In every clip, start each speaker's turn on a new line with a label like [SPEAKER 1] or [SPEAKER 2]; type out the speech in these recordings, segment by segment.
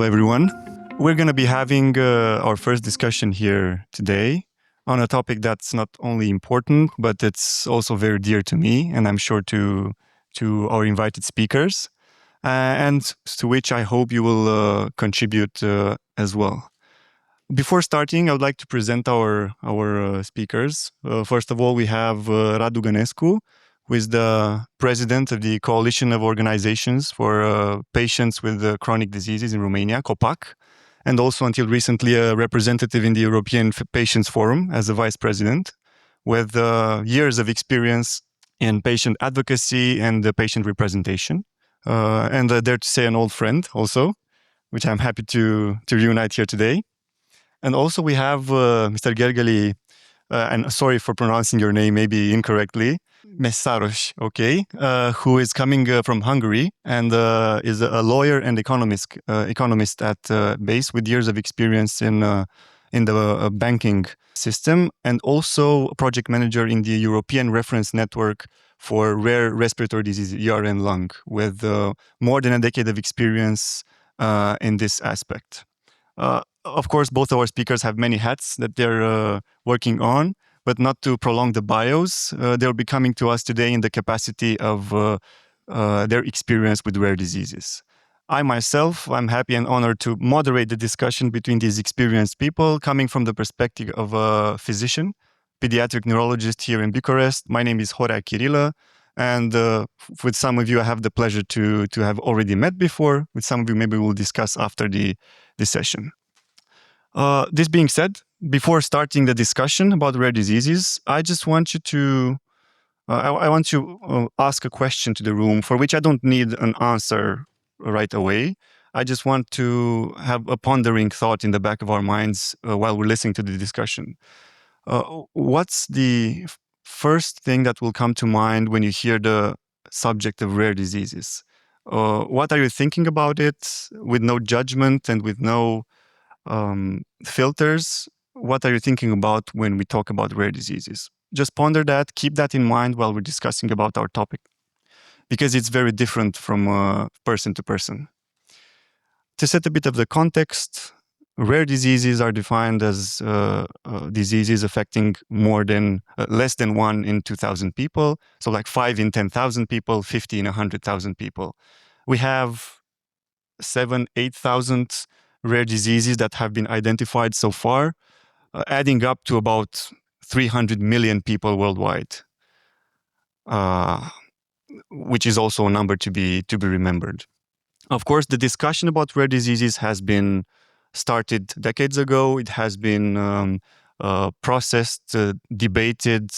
[SPEAKER 1] Hello, everyone. We're going to be having our first discussion here today on a topic that's not only important, but it's also very dear to me, and I'm sure to our invited speakers, and to which I hope you will contribute as well. Before starting, I would like to present our speakers. First of all, we have Radu Gănescu, who is the president of the Coalition of Organizations for Patients with Chronic Diseases in Romania, COPAC, and also until recently a representative in the European Patients Forum as a vice president, with years of experience in patient advocacy and patient representation. And dare to say an old friend also, which I'm happy to reunite here today. And also we have Mr. Gergely, and sorry for pronouncing your name maybe incorrectly, Mészáros, okay, who is coming from Hungary and is a lawyer and economist at base with years of experience in the banking system, and also a project manager in the European Reference Network for Rare Respiratory Disease, ER and lung, with more than a decade of experience in this aspect. Of course, both of our speakers have many hats that they're working on, but not to prolong the bios, they'll be coming to us today in the capacity of their experience with rare diseases. I myself, I'm happy and honored to moderate the discussion between these experienced people coming from the perspective of a physician, pediatric neurologist here in Bucharest. My name is Horea Chirila, and with some of you I have the pleasure to have already met before. With some of you maybe we'll discuss after the session. This being said, before starting the discussion about rare diseases, I just want you to, I want to ask a question to the room for which I don't need an answer right away. I just want to have a pondering thought in the back of our minds while we're listening to the discussion. What's the first thing that will come to mind when you hear the subject of rare diseases? What are you thinking about it with no judgment and with no filters? What are you thinking about when we talk about rare diseases? Just ponder that, keep that in mind while we're discussing about our topic, because it's very different from person to person. To set a bit of the context, rare diseases are defined as diseases affecting less than 1 in 2,000 people, so like 5 in 10,000 people, 50 in 100,000 people. We have 8,000 rare diseases that have been identified so far, adding up to about 300 million people worldwide, which is also a number to be remembered. Of course, the discussion about rare diseases has been started decades ago. It has been processed, debated.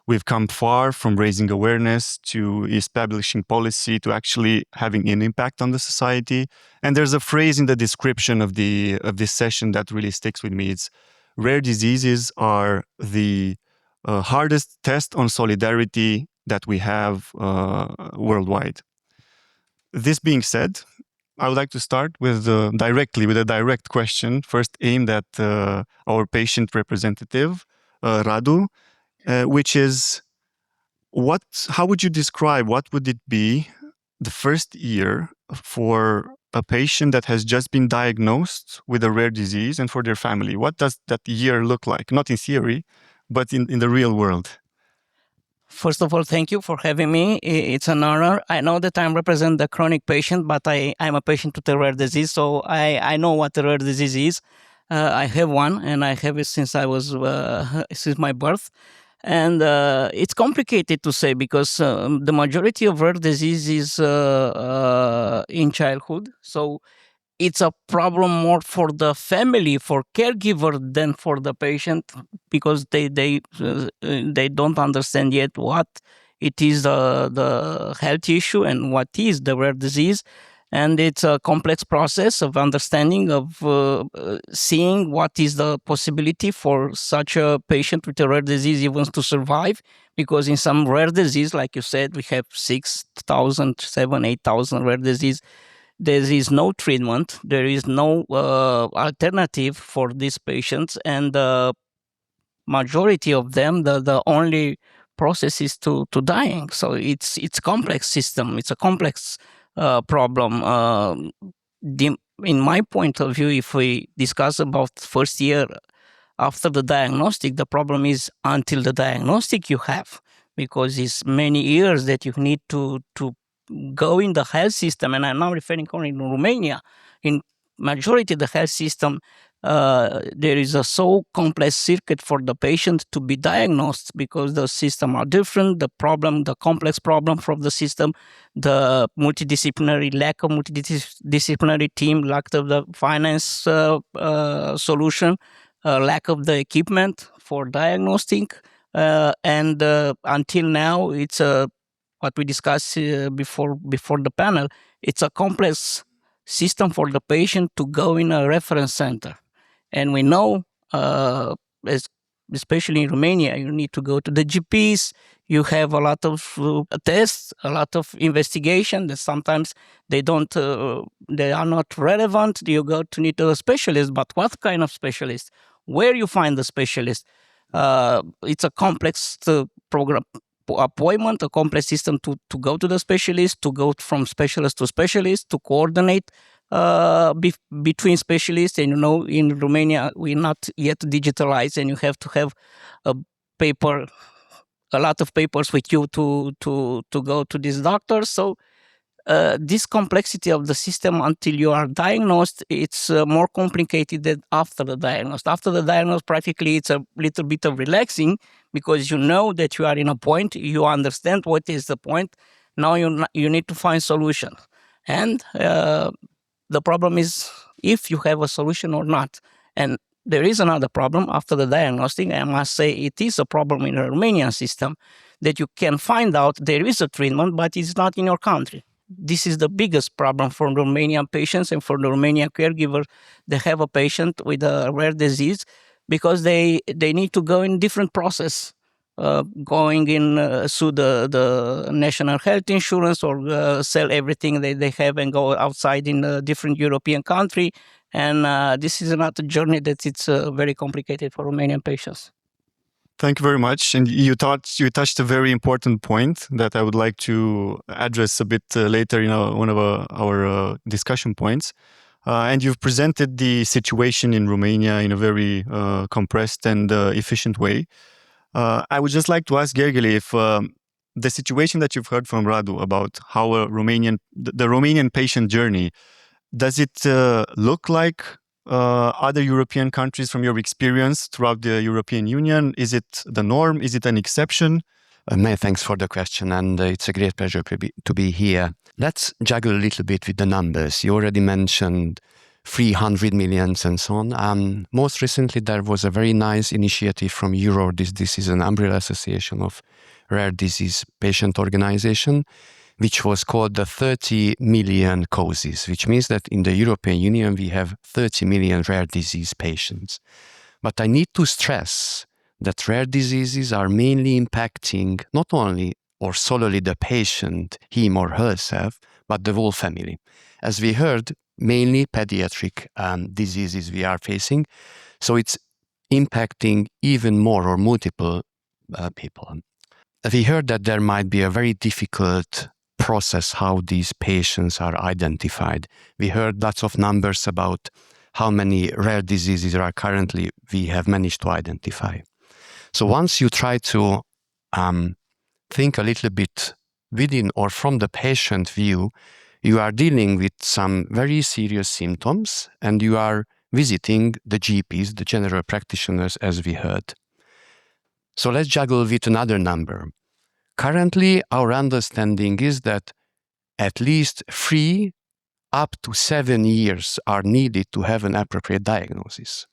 [SPEAKER 1] We've come far from raising awareness to establishing policy to actually having an impact on the society. And there's a phrase in the description of this session that really sticks with me. It's rare diseases are the hardest test on solidarity that we have worldwide. This being said, I would like to start with directly with a direct question, first aimed at our patient representative, Radu, which is, how would you describe, what would it be the first year for a patient that has just been diagnosed with a rare disease and for their family? What does that year look like? Not in theory, but in the real world.
[SPEAKER 2] First of all, thank you for having me. It's an honor. I know that I represent the chronic patient, but I'm a patient with a rare disease, so I know what a rare disease is. I have one, and I have it since since my birth. And it's complicated to say because the majority of rare disease is in childhood. So it's a problem more for the family, for caregiver, than for the patient, because they don't understand yet what it is the health issue and what is the rare disease. And it's a complex process of understanding, of seeing what is the possibility for such a patient with a rare disease even to survive. Because in some rare disease, like you said, we have 6,000, 7,000, 8,000 rare disease. There is no treatment. There is no alternative for these patients, and the majority of them, the only process is to dying. So it's complex system. It's a complex problem. in my point of view, if we discuss about first year after the diagnostic, the problem is until the diagnostic you have, because it's many years that you need to go in the health system, and I'm now referring only to Romania. In majority of the health system, there is a so complex circuit for the patient to be diagnosed, because the system are different, the complex problem from the system, the lack of multidisciplinary team, lack of the finance solution, lack of the equipment for diagnostic, and until now, it's what we discussed before the panel. It's a complex system for the patient to go in a reference center. And we know, especially in Romania, you need to go to the GPs. You have a lot of tests, a lot of investigation that sometimes they are not relevant. You need to a specialist, but what kind of specialist? Where you find the specialist? It's a complex program appointment, a complex system to go to the specialist, to go from specialist to specialist, to coordinate between specialists. And in Romania, we're not yet digitalized, and you have to have a lot of papers with you to go to this doctor. So this complexity of the system until you are diagnosed, it's more complicated than after the diagnosis. After the diagnosis, practically it's a little bit of relaxing, because you know that you are in a point, you understand what is the point. Now you need to find solution. And the problem is if you have a solution or not. And there is another problem after the diagnostic. I must say it is a problem in the Romanian system, that you can find out there is a treatment, but it's not in your country. This is the biggest problem for Romanian patients and for the Romanian caregiver. They have a patient with a rare disease, because they need to go in different process, going in sue the national health insurance, or sell everything they have and go outside in a different European country. And this is another journey that it's very complicated for Romanian patients.
[SPEAKER 1] Thank you very much. And you touched a very important point that I would like to address a bit later in one of our discussion points. And you've presented the situation in Romania in a very compressed and efficient way. I would just like to ask Gheraghele if the situation that you've heard from Radu about how the Romanian patient journey, does it look like other European countries from your experience throughout the European Union? Is it the norm? Is it an exception?
[SPEAKER 3] Many thanks for the question, and it's a great pleasure to be here. Let's juggle a little bit with the numbers. You already mentioned 300 million and so on. Most recently, there was a very nice initiative from EURORDIS. This is an umbrella association of rare disease patient organization, which was called the 30 million causes, which means that in the European Union, we have 30 million rare disease patients. But I need to stress that rare diseases are mainly impacting not only or solely the patient, him or herself, but the whole family. As we heard, mainly pediatric diseases we are facing. So it's impacting even more or multiple people. We heard that there might be a very difficult process how these patients are identified. We heard lots of numbers about how many rare diseases are currently we have managed to identify. So once you try to think a little bit within or from the patient view, you are dealing with some very serious symptoms and you are visiting the GPs, the general practitioners, as we heard. So let's juggle with another number. Currently, our understanding is that at least 3 up to 7 years are needed to have an appropriate diagnosis.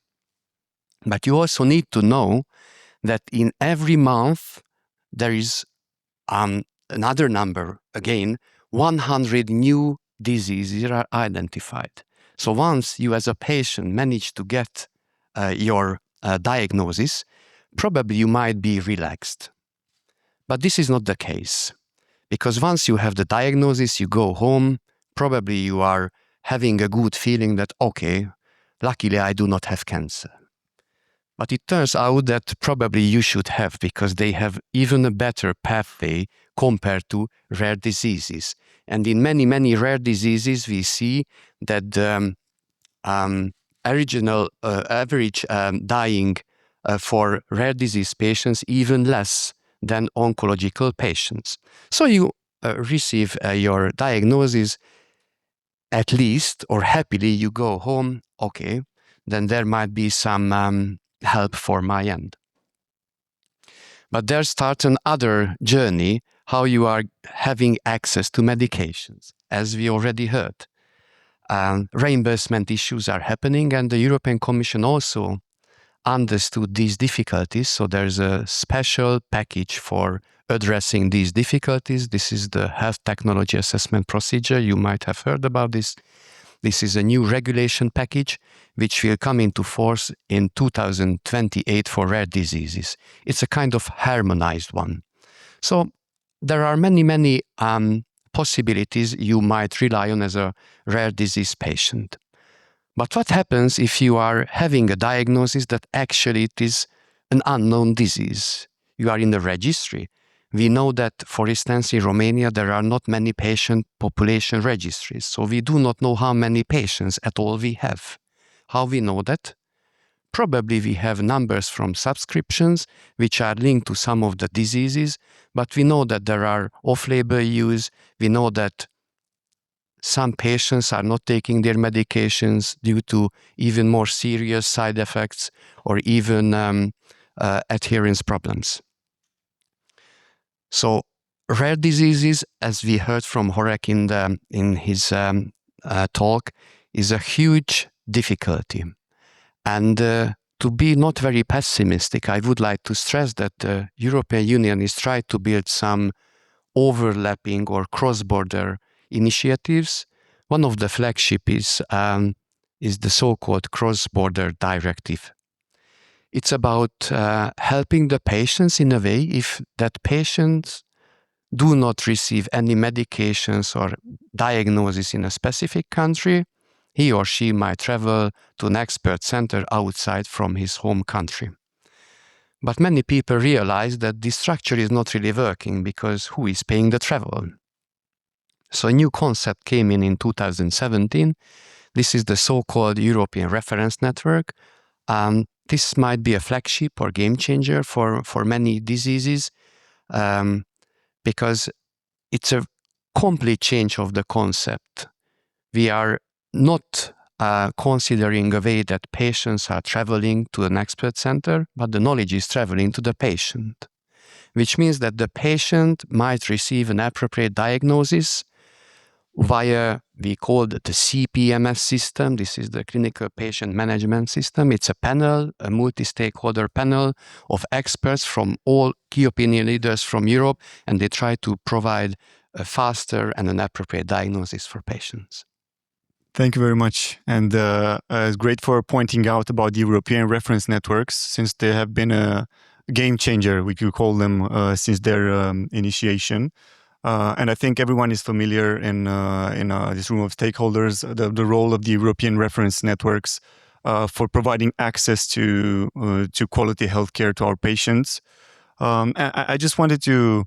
[SPEAKER 3] But you also need to know that in every month, there is another number, again, 100 new diseases are identified. So once you as a patient manage to get your diagnosis, probably you might be relaxed. But this is not the case, because once you have the diagnosis, you go home, probably you are having a good feeling that, okay, luckily I do not have cancer. But it turns out that probably you should have, because they have even a better pathway compared to rare diseases. And in many, many rare diseases, we see that the average dying for rare disease patients even less than oncological patients. So you receive your diagnosis, at least, or happily you go home, okay, then there might be some help for my end. But there starts another journey, how you are having access to medications, as we already heard. Reimbursement issues are happening, and the European Commission also understood these difficulties. So there's a special package for addressing these difficulties. This is the Health Technology Assessment Procedure. You might have heard about this. This is a new regulation package which will come into force in 2028 for rare diseases. It's a kind of harmonized one. So there are many possibilities you might rely on as a rare disease patient. But what happens if you are having a diagnosis that actually it is an unknown disease? You are in the registry. We know that, for instance, in Romania, there are not many patient population registries. So we do not know how many patients at all we have. How we know that? Probably we have numbers from subscriptions which are linked to some of the diseases, but we know that there are off-label use. We know that some patients are not taking their medications due to even more serious side effects or even adherence problems. So rare diseases, as we heard from Horek in his talk, is a huge difficulty. And to be not very pessimistic, I would like to stress that the European Union is trying to build some overlapping or cross-border initiatives. One of the flagship is the so-called cross-border directive. It's about helping the patients in a way if that patients do not receive any medications or diagnosis in a specific country, he or she might travel to an expert center outside from his home country. But many people realize that this structure is not really working because who is paying the travel? So a new concept came in 2017. This is the so-called European Reference Network. This might be a flagship or game changer for many diseases because it's a complete change of the concept. We are not considering a way that patients are traveling to an expert center, but the knowledge is traveling to the patient, which means that the patient might receive an appropriate diagnosis via, we call it the CPMS system. This is the Clinical Patient Management System. It's a panel, a multi-stakeholder panel of experts from all key opinion leaders from Europe, and they try to provide a faster and an appropriate diagnosis for patients.
[SPEAKER 1] Thank you very much. And it's great for pointing out about the European reference networks, since they have been a game changer, we could call them, since their initiation. And I think everyone is familiar in this room of stakeholders, the role of the European reference networks for providing access to quality healthcare to our patients. I just wanted to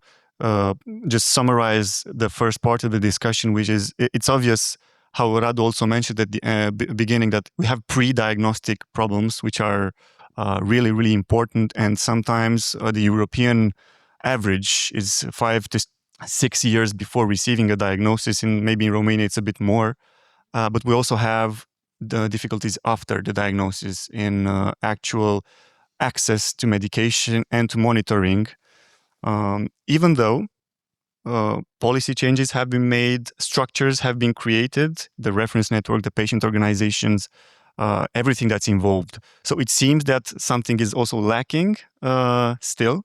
[SPEAKER 1] just summarize the first part of the discussion, which is it's obvious how Radu also mentioned at the beginning that we have pre-diagnostic problems, which are really, really important. And sometimes the European average is 5 to 6 years before receiving a diagnosis. And maybe in Romania, it's a bit more. But we also have the difficulties after the diagnosis in actual access to medication and to monitoring. Even though policy changes have been made, structures have been created, the reference network, the patient organizations, everything that's involved. So it seems that something is also lacking still.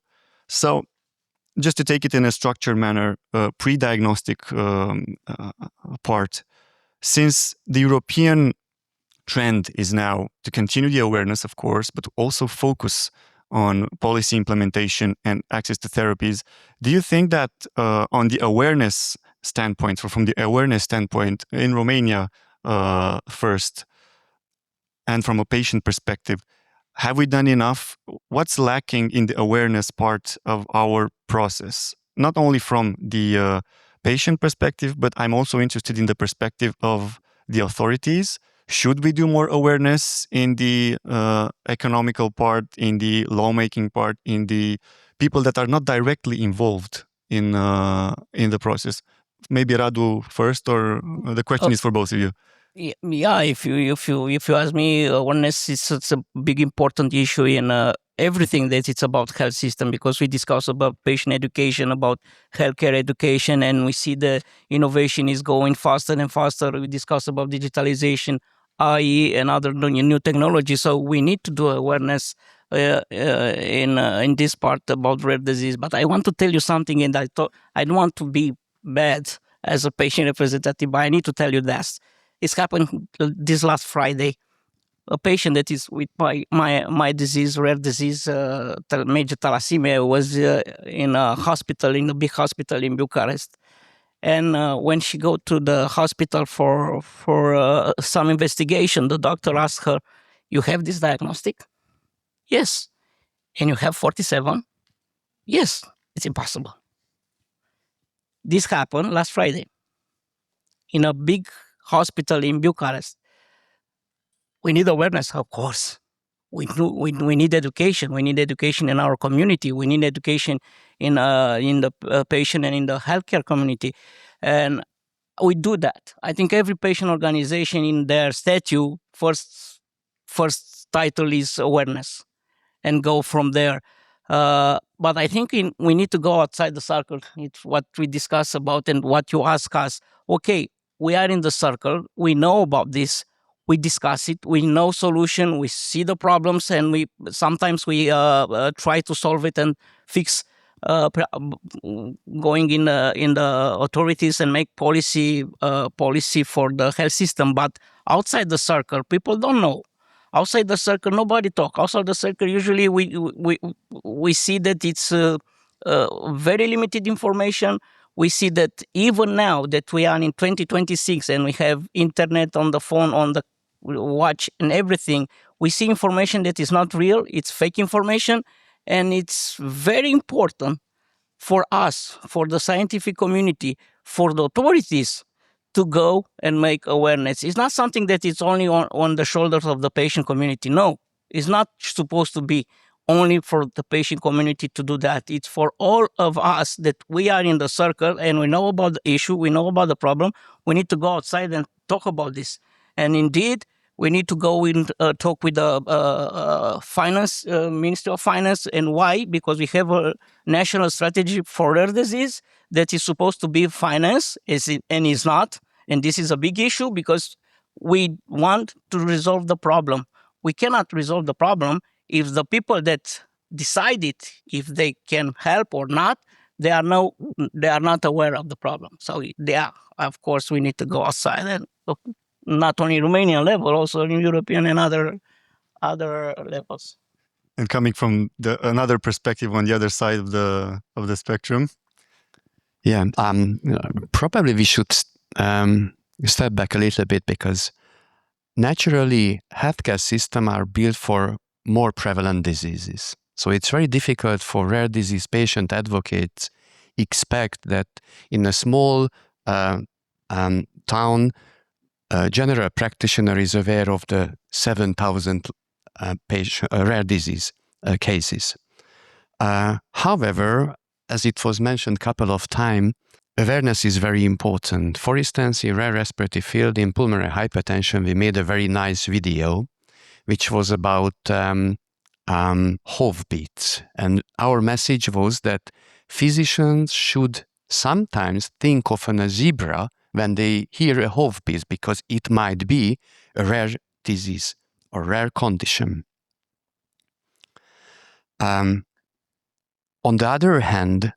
[SPEAKER 1] So just to take it in a structured manner, pre-diagnostic part, since the European trend is now to continue the awareness, of course, but also focus on policy implementation and access to therapies. Do you think that on the awareness standpoint, or from the awareness standpoint in Romania first, and from a patient perspective, have we done enough? What's lacking in the awareness part of our process? Not only from the patient perspective, but I'm also interested in the perspective of the authorities. Should we do more awareness in the economical part, in the lawmaking part, in the people that are not directly involved in the process? Maybe Radu first, or the question is for both of you.
[SPEAKER 2] Yeah, if you ask me, awareness is such a big important issue in everything that it's about health system, because we discuss about patient education, about healthcare education, and we see the innovation is going faster and faster. We discuss about digitalization, AI, and other new technology. So we need to do awareness in this part about rare disease. But I want to tell you something, and I don't want to be bad as a patient representative, but I need to tell you this. It's happened this last Friday. A patient that is with my disease, rare disease, major thalassemia, was in a hospital, in a big hospital in Bucharest. And when she go to the hospital for some investigation, the doctor asked her, "You have this diagnostic?" "Yes." "And you have 47? "Yes." "It's impossible." This happened last Friday in a big hospital in Bucharest. We need awareness, of course. We need education. We need education in our community. We need education in the patient and in the healthcare community, and we do that. I think every patient organization in their statute first title is awareness, and go from there. But I think we need to go outside the circle. It's what we discuss about and what you ask us. Okay, we are in the circle. We know about this. We discuss it. We know solution. We see the problems, and we sometimes try to solve it and fix. Going in the authorities and make policy for the health system. But outside the circle, people don't know. Outside the circle, nobody talk. Outside the circle, usually we see that it's very limited information. We see that even now that we are in 2026 and we have internet on the phone, on the watch and everything, we see information that is not real. It's fake information, and it's very important for us, for the scientific community, for the authorities to go and make awareness. It's not something that is only on the shoulders of the patient community. No, it's not supposed to be only for the patient community to do that. It's for all of us that we are in the circle and we know about the issue, we know about the problem. We need to go outside and talk about this. And indeed, we need to go and talk with the finance, Ministry of Finance. And why? Because we have a national strategy for rare disease that is supposed to be financed, and is not. And this is a big issue because we want to resolve the problem. We cannot resolve the problem if the people that decide it, if they can help or not, they are not aware of the problem. So of course, we need to go outside and look, not only Romanian level, also in European and other levels.
[SPEAKER 1] And coming from another perspective on the other side of the spectrum.
[SPEAKER 3] Yeah, probably we should step back a little bit, because naturally healthcare systems are built for more prevalent diseases. So it's very difficult for rare disease patient advocates expect that in a small town, general practitioner is aware of the 7,000 rare disease cases. However, as it was mentioned a couple of times, awareness is very important. For instance, in rare respiratory field, in pulmonary hypertension, we made a very nice video, which was about heartbeats. And our message was that physicians should sometimes think of a zebra when they hear a heartbeat, because it might be a rare disease or rare condition. On the other hand,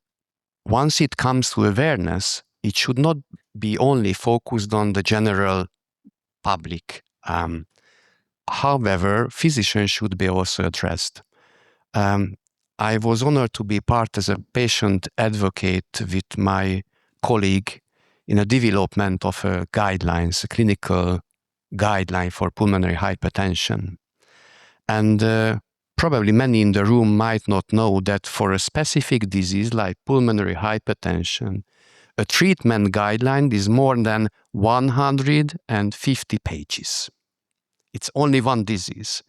[SPEAKER 3] once it comes to awareness, it should not be only focused on the general public. However, physicians should be also addressed. I was honored to be part as a patient advocate with my colleague in a development of a clinical guideline for pulmonary hypertension. And probably many in the room might not know that for a specific disease like pulmonary hypertension, a treatment guideline is more than 150 pages. It's only one disease.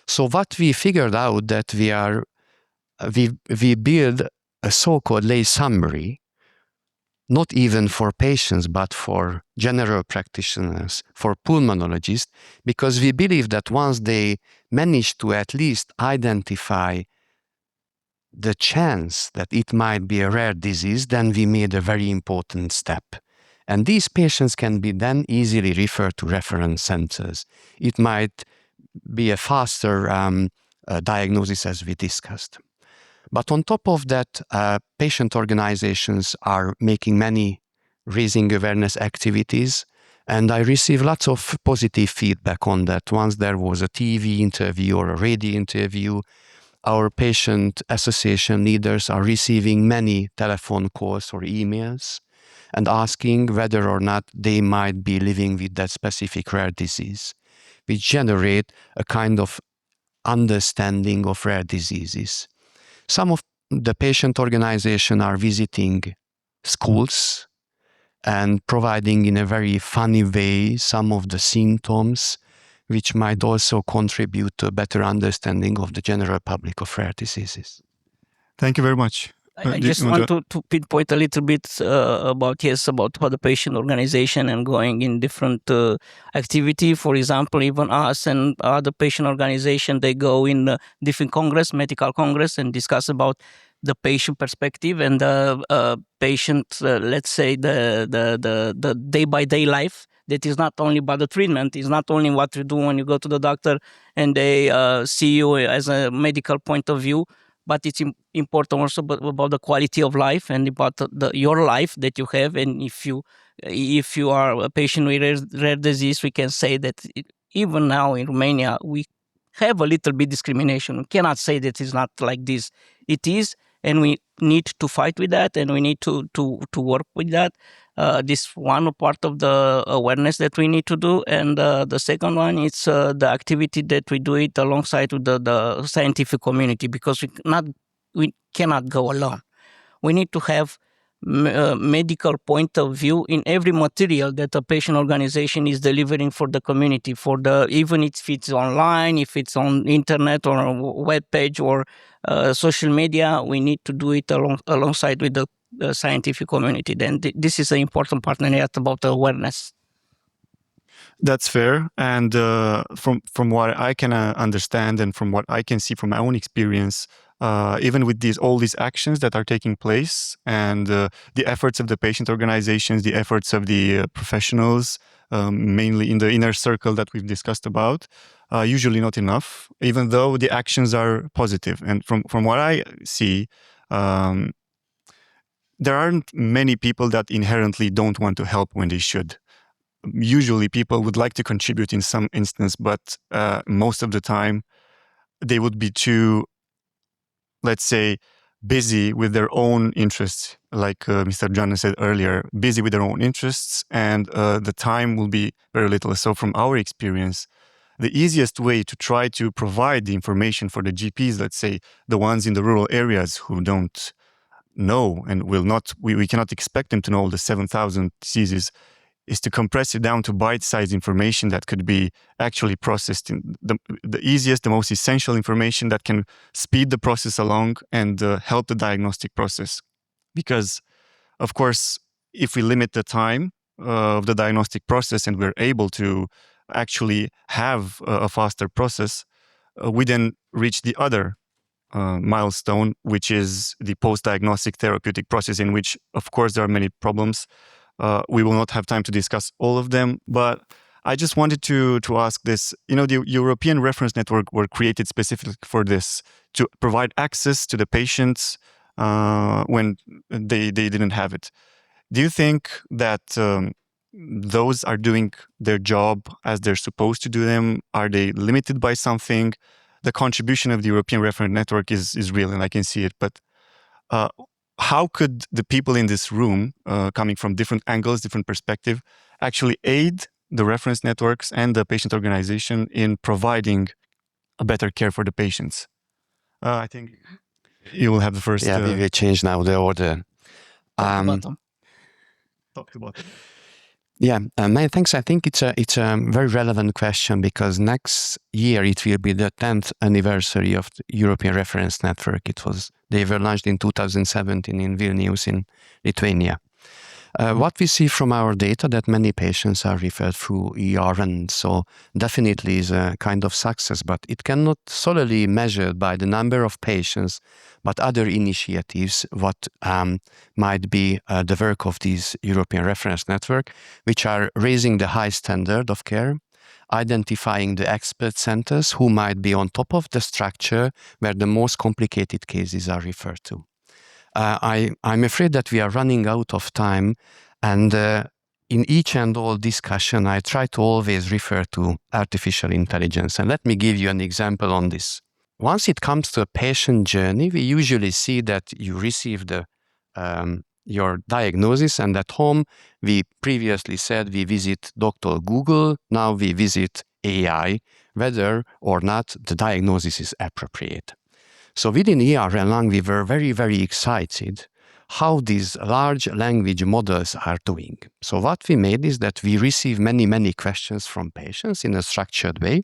[SPEAKER 3] So what we figured out that we build a so-called lay summary, not even for patients, but for general practitioners, for pulmonologists, because we believe that once they manage to at least identify the chance that it might be a rare disease, then we made a very important step. And these patients can be then easily referred to reference centers. It might be a faster diagnosis, as we discussed. But on top of that, patient organizations are making many raising awareness activities, and I receive lots of positive feedback on that. Once there was a TV interview or a radio interview, our patient association leaders are receiving many telephone calls or emails and asking whether or not they might be living with that specific rare disease, which generate a kind of understanding of rare diseases. Some of the patient organization are visiting schools and providing in a very funny way some of the symptoms which might also contribute to a better understanding of the general public of rare diseases.
[SPEAKER 1] Thank you very much.
[SPEAKER 2] I just want to pinpoint a little bit about how the patient organization and going in different activity. For example, even us and other patient organization, they go in different medical congress, and discuss about the patient perspective and the patient, let's say the day-by-day life. That is not only about the treatment, it's not only what you do when you go to the doctor and they see you as a medical point of view, but it's important also about the quality of life and about your life that you have. And if you are a patient with rare disease, we can say that even now in Romania, we have a little bit discrimination. We cannot say that it's not like this. It is, and we need to fight with that, and we need to work with that. This one part of the awareness that we need to do, and the second one is the activity that we do it alongside with the scientific community, because we cannot go alone. We need to have medical point of view in every material that a patient organization is delivering for the community, even if it's online, if it's on internet or a web page or social media. We need to do it alongside with the scientific community. Then this is an important part about the awareness.
[SPEAKER 1] That's fair. And from what I can understand and from what I can see from my own experience, even with all these actions that are taking place and the efforts of the patient organizations, the efforts of the professionals, mainly in the inner circle that we've discussed about, usually not enough, even though the actions are positive. And from what I see, there aren't many people that inherently don't want to help when they should. Usually people would like to contribute in some instance, but most of the time they would be too, let's say, busy with their own interests, like Mr. John said earlier, busy with their own interests, and the time will be very little. So from our experience, the easiest way to try to provide the information for the GPs, let's say the ones in the rural areas who don't know and will not, we cannot expect them to know all the 7,000 diseases, is to compress it down to bite-sized information that could be actually processed in the easiest, the most essential information that can speed the process along and help the diagnostic process. Because, of course, if we limit the time of the diagnostic process and we're able to actually have a faster process, we then reach the other milestone, which is the post-diagnostic therapeutic process, in which, of course, there are many problems. We will not have time to discuss all of them, but I just wanted to ask this. The European reference network were created specifically for this, to provide access to the patients when they didn't have it. Do you think that those are doing their job as they're supposed to do them? Are they limited by something? The contribution of the European reference network is real, and I can see it, but how could the people in this room, coming from different angles, different perspective, actually aid the reference networks and the patient organization in providing a better care for the patients? I think you will have the first.
[SPEAKER 3] Yeah, we will change now the order.
[SPEAKER 2] Top to bottom.
[SPEAKER 1] Top to bottom.
[SPEAKER 3] Yeah, many thanks. I think it's a very relevant question because next year it will be the 10th anniversary of the European Reference Network. They were launched in 2017 in Vilnius in Lithuania. What we see from our data that many patients are referred through ER, and so definitely is a kind of success, but it cannot solely measured by the number of patients, but other initiatives, what might be the work of this European Reference Network, which are raising the high standard of care, identifying the expert centers who might be on top of the structure where the most complicated cases are referred to. I'm afraid that we are running out of time, and in each and all discussion, I try to always refer to artificial intelligence. And let me give you an example on this. Once it comes to a patient journey, we usually see that you receive your diagnosis, and at home, we previously said we visit Dr. Google, now we visit AI, whether or not the diagnosis is appropriate. So within ER and lung, we were very, very excited how these large language models are doing. So what we made is that we receive many, many questions from patients in a structured way.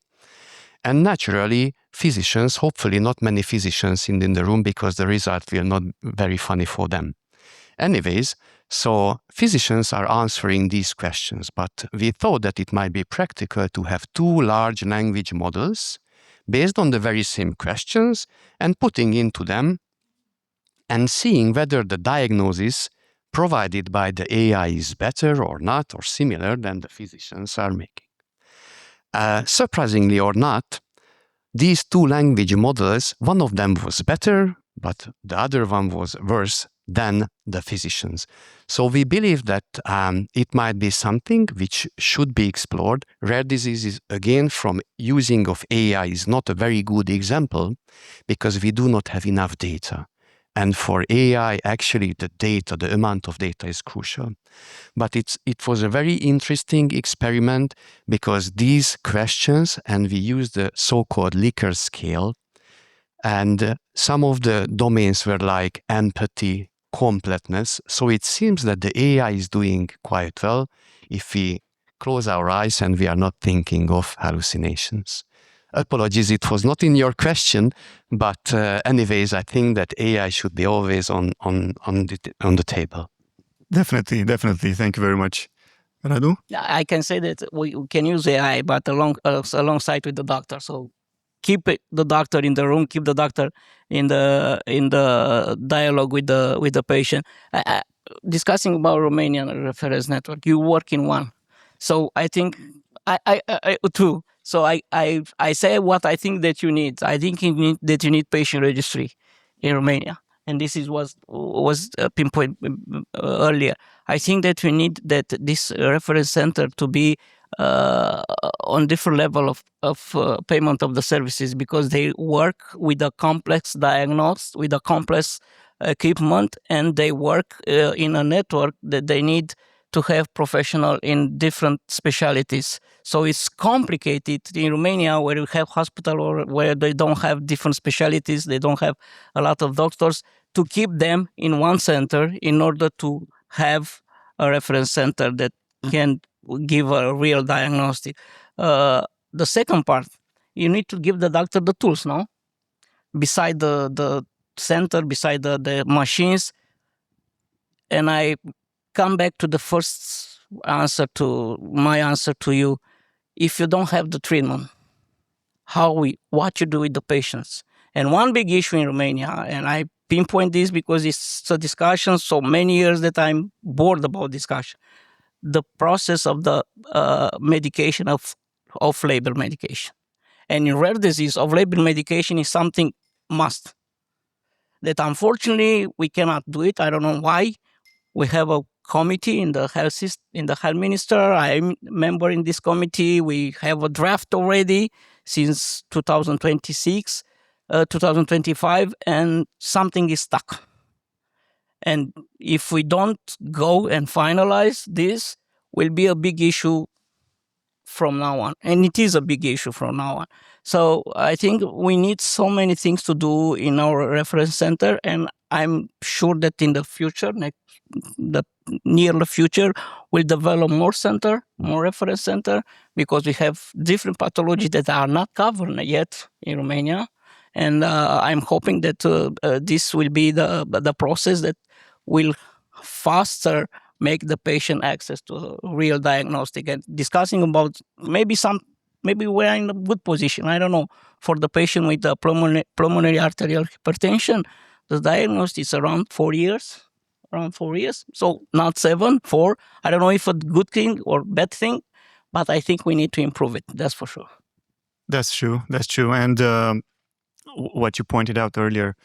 [SPEAKER 3] And naturally, physicians, hopefully not many physicians in the room because the result will not be very funny for them. Anyways, so physicians are answering these questions, but we thought that it might be practical to have two large language models based on the very same questions and putting into them and seeing whether the diagnosis provided by the AI is better or not or similar than the physicians are making. Surprisingly or not, these two language models, one of them was better, but the other one was worse than the physicians. So we believe that it might be something which should be explored. Rare diseases, again, from using of AI is not a very good example because we do not have enough data. And for AI, actually, the data, the amount of data is crucial. But it was a very interesting experiment because these questions, and we use the so-called Likert scale, and some of the domains were like empathy, completeness. So it seems that the AI is doing quite well if we close our eyes and we are not thinking of hallucinations. Apologies, it was not in your question, but anyways, I think that AI should be always on the table.
[SPEAKER 1] Definitely. Thank you very much. Radu?
[SPEAKER 2] I can say that we can use AI, but alongside with the doctor. So keep the doctor in the room, keep the doctor in the dialogue with the patient. Discussing about Romanian reference network, you work in one, so I think I too. So I say what I think that you need. I think you need patient registry in Romania, and this is was pinpoint earlier. I think that we need that this reference center to be on different level of payment of the services because they work with a complex diagnosis, with a complex equipment, and they work in a network that they need to have professional in different specialties. So it's complicated in Romania where you have hospital or where they don't have different specialties, they don't have a lot of doctors, to keep them in one center in order to have a reference center that can give a real diagnostic. The second part, you need to give the doctor the tools, no? Beside the center, beside the machines. And I come back to the first answer to my answer to you. If you don't have the treatment, what you do with the patients? And one big issue in Romania, and I pinpoint this because it's a discussion so many years that I'm bored about discussion. The process of the medication of off-label medication. And in rare disease, off-label medication is something must. That unfortunately we cannot do it. I don't know why. We have a committee in the health minister. I'm a member in this committee. We have a draft already since 2026, 2025, and something is stuck. And if we don't go and finalize this, will be a big issue from now on, and it is a big issue from now on. So I think we need so many things to do in our reference center, and I'm sure that in the future, the near future, we'll develop more reference center, because we have different pathologies that are not covered yet in Romania. And I'm hoping that this will be the process that will faster make the patient access to a real diagnostic. And discussing about maybe we're in a good position. I don't know. For the patient with the pulmonary arterial hypertension, the diagnosis is around 4 years. So not 7, 4. I don't know if a good thing or bad thing, but I think we need to improve it. That's for sure.
[SPEAKER 1] That's true. And what you pointed out earlier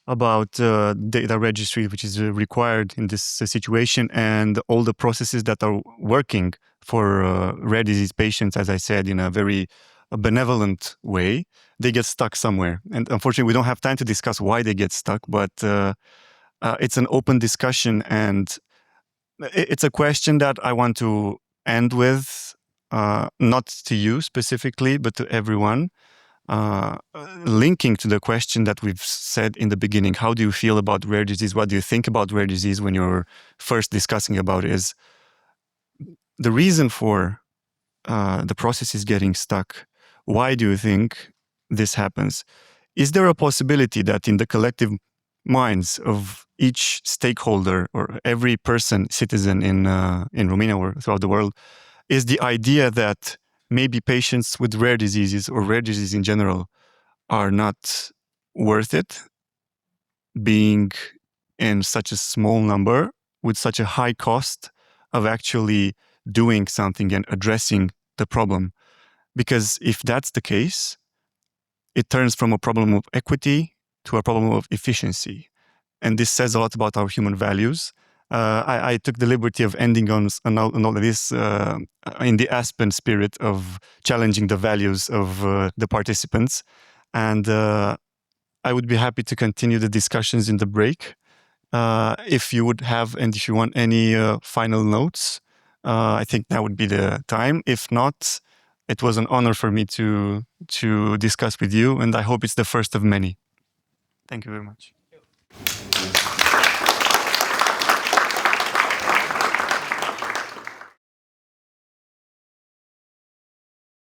[SPEAKER 1] about data registry, which is required in this situation, and all the processes that are working for rare disease patients, as I said, in a very benevolent way, they get stuck somewhere. And unfortunately, we don't have time to discuss why they get stuck, but it's an open discussion, and it's a question that I want to end with, not to you specifically, but to everyone. Linking to the question that we've said in the beginning, how do you feel about rare disease? What do you think about rare disease when you're first discussing about it? Is the reason for the process is getting stuck? Why do you think this happens? Is there a possibility that in the collective minds of each stakeholder or every person, citizen in Romania or throughout the world, is the idea that maybe patients with rare diseases or rare disease in general are not worth it being in such a small number with such a high cost of actually doing something and addressing the problem? Because if that's the case, it turns from a problem of equity to a problem of efficiency. And this says a lot about our human values. I took the liberty of ending on all of this in the Aspen spirit of challenging the values of the participants. And I would be happy to continue the discussions in the break. If you would have, and if you want any final notes, I think that would be the time. If not, it was an honor for me to discuss with you, and I hope it's the first of many. Thank you very much.